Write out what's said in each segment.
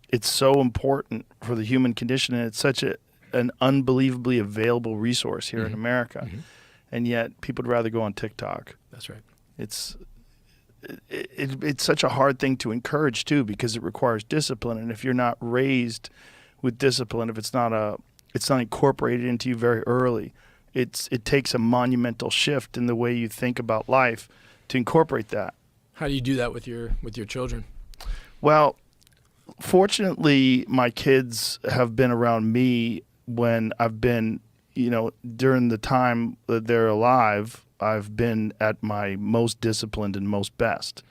it's so important for the human condition, and it's such an unbelievably available resource here in America. And yet people would rather go on TikTok. That's right. It's such a hard thing to encourage too, because it requires discipline. And if you're not raised with discipline, if it's not incorporated into you very early, it takes a monumental shift in the way you think about life to incorporate that. How do you do that with your children? Well, fortunately, my kids have been around me when I've been, during the time that they're alive. I've been at my most disciplined and most best.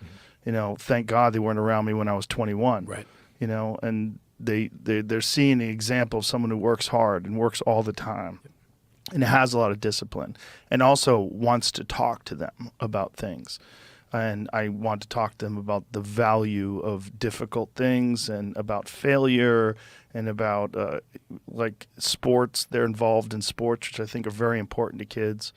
Thank God they weren't around me when I was 21. Right. And they're seeing the example of someone who works hard and works all the time and has a lot of discipline and also wants to talk to them about things. And I want to talk to them about the value of difficult things and about failure and about like sports. They're involved in sports, which I think are very important to kids.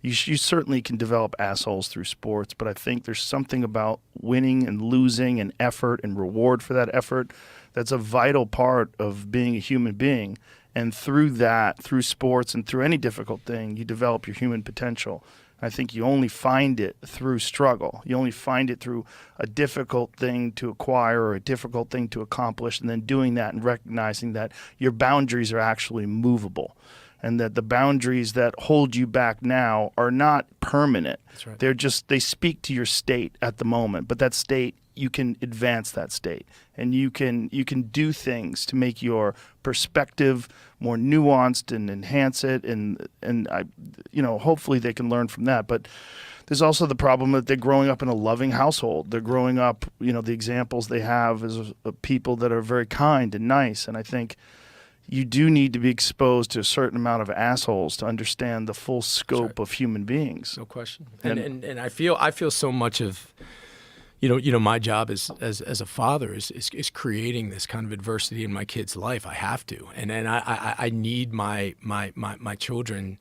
You certainly can develop assholes through sports, but I think there's something about winning and losing and effort and reward for that effort that's a vital part of being a human being. And through that, through sports and through any difficult thing, you develop your human potential. I think you only find it through struggle. You only find it through a difficult thing to acquire or a difficult thing to accomplish, and then doing that and recognizing that your boundaries are actually movable. And that the boundaries that hold you back now are not permanent. That's right. They speak to your state at the moment, but that state, you can advance that state, and you can do things to make your perspective more nuanced and enhance it, and hopefully they can learn from that. But there's also the problem that they're growing up in a loving household. They're growing up, the examples they have is of people that are very kind and nice, and I think you do need to be exposed to a certain amount of assholes to understand the full scope of human beings. No question. And I feel so much of, my job as a father is creating this kind of adversity in my kid's life. I have to, and I need my children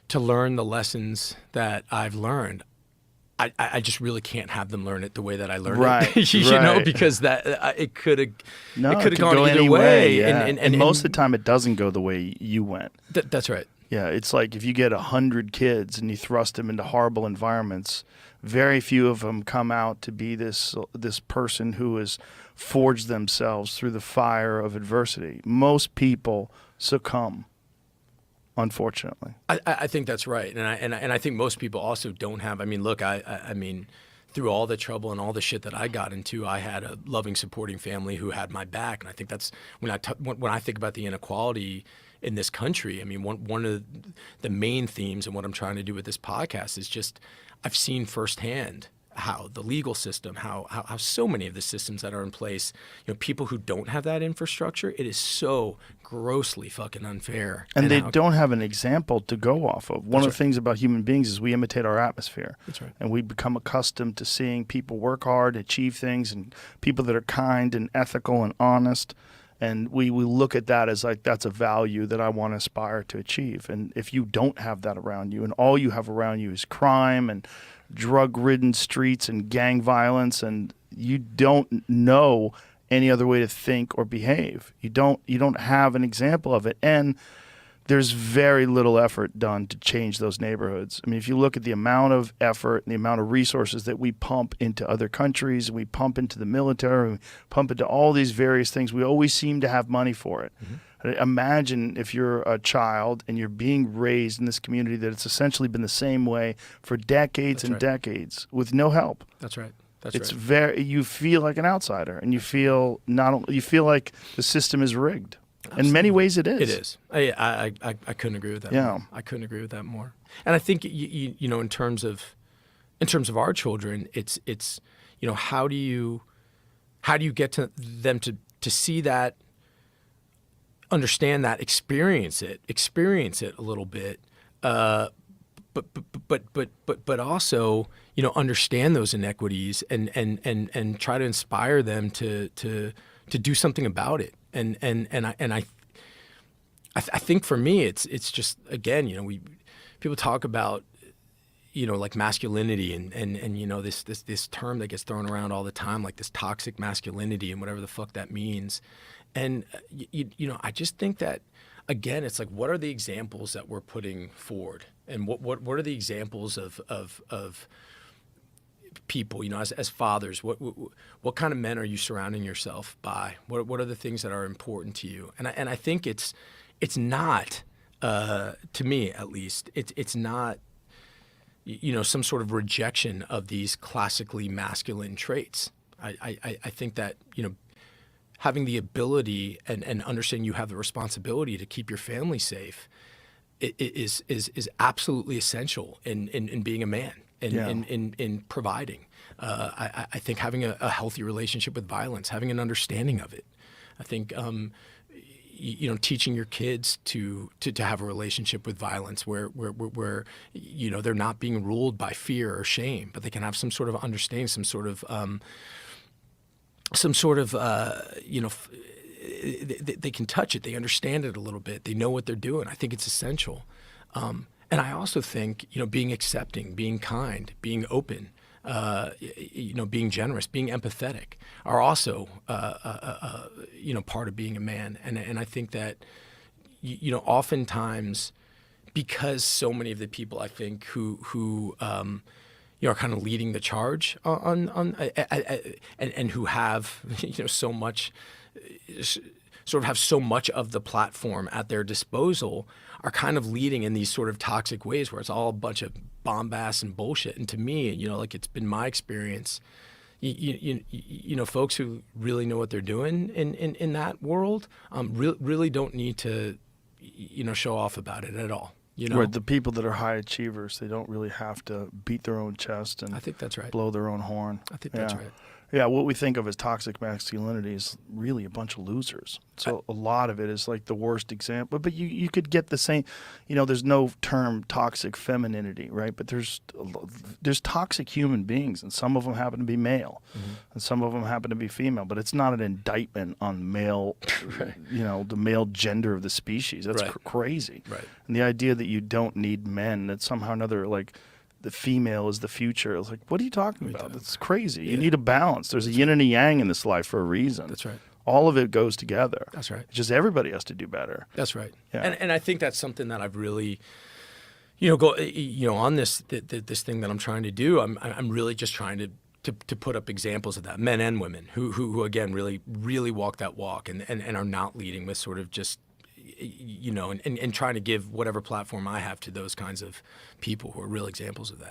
to learn the lessons that I've learned. I just really can't have them learn it the way that I learned it, because that it could have gone either way. Yeah. And most of the time, it doesn't go the way you went. That's right. Yeah, it's like if you get 100 kids and you thrust them into horrible environments, very few of them come out to be this person who has forged themselves through the fire of adversity. Most people succumb. Unfortunately, I think that's right, and I think most people also don't have. I mean, look, I mean, through all the trouble and all the shit that I got into, I had a loving, supporting family who had my back, and I think that's when I think about the inequality in this country. I mean, one of the main themes and what I'm trying to do with this podcast is just I've seen firsthand how the legal system, how so many of the systems that are in place, people who don't have that infrastructure, it is so grossly fucking unfair. And they don't have an example to go off of. One of the things about human beings is we imitate our atmosphere. That's right. And we become accustomed to seeing people work hard, achieve things, and people that are kind and ethical and honest. And we look at that as like, that's a value that I want to aspire to achieve. And if you don't have that around you, and all you have around you is crime and drug-ridden streets and gang violence, and you don't know any other way to think or behave. You don't have an example of it, and there's very little effort done to change those neighborhoods. I mean, if you look at the amount of effort and the amount of resources that we pump into other countries, we pump into the military, we pump into all these various things, we always seem to have money for it. Imagine if you're a child and you're being raised in this community that it's essentially been the same way for decades and decades with no help. That's right. You feel like an outsider, and you feel like the system is rigged. Absolutely. In many ways, it is. It is. I couldn't agree with that. Yeah, more. I couldn't agree with that more. And I think in terms of our children, it's how do you get to them to see that, understand that, experience it a little bit, but also understand those inequities and try to inspire them to do something about it. And I think for me it's just, again, people talk about like masculinity and this term that gets thrown around all the time, like this toxic masculinity and whatever the fuck that means. And I just think that, again, it's like, what are the examples that we're putting forward, and what are the examples of people, as fathers? What kind of men are you surrounding yourself by? What are the things that are important to you? And I think it's not, to me at least, it's not, some sort of rejection of these classically masculine traits. I think that, having the ability and understanding you have the responsibility to keep your family safe is absolutely essential in being a man and in providing. I think having a healthy relationship with violence, having an understanding of it. I think teaching your kids to have a relationship with violence where they're not being ruled by fear or shame, but they can have some sort of understanding, some sort of they can touch it, they understand it a little bit, they know what they're doing. I think it's essential. And I also think, being accepting, being kind, being open, being generous, being empathetic are also, part of being a man. And I think that, oftentimes, because so many of the people I think who are kind of leading the charge and who have, so much, sort of have so much of the platform at their disposal, are kind of leading in these sort of toxic ways where it's all a bunch of bombast and bullshit. And to me, it's been my experience, folks who really know what they're doing in that world, really don't need to, show off about it at all. Right, the people that are high achievers, they don't really have to beat their own chest and I think that's right. blow their own horn. I think that's right. Yeah, what we think of as toxic masculinity is really a bunch of losers. So a lot of it is like the worst example. But you could get the same, there's no term toxic femininity, right? But there's toxic human beings, and some of them happen to be male, and some of them happen to be female. But it's not an indictment on male, Right. The male gender of the species. That's Right. Crazy. Right. And the idea that you don't need men, that somehow or another, like, the female is the future. It's like, what are you talking about? That's crazy. You need a balance. There's a yin and a yang in this life for a reason. That's right. All of it goes together. That's right. It's just everybody has to do better. That's right. Yeah. And I think that's something that I've really, on this thing that I'm trying to do. I'm really just trying to put up examples of that, men and women who again really walk that walk and are not leading with sort of just, and trying to give whatever platform I have to those kinds of people who are real examples of that.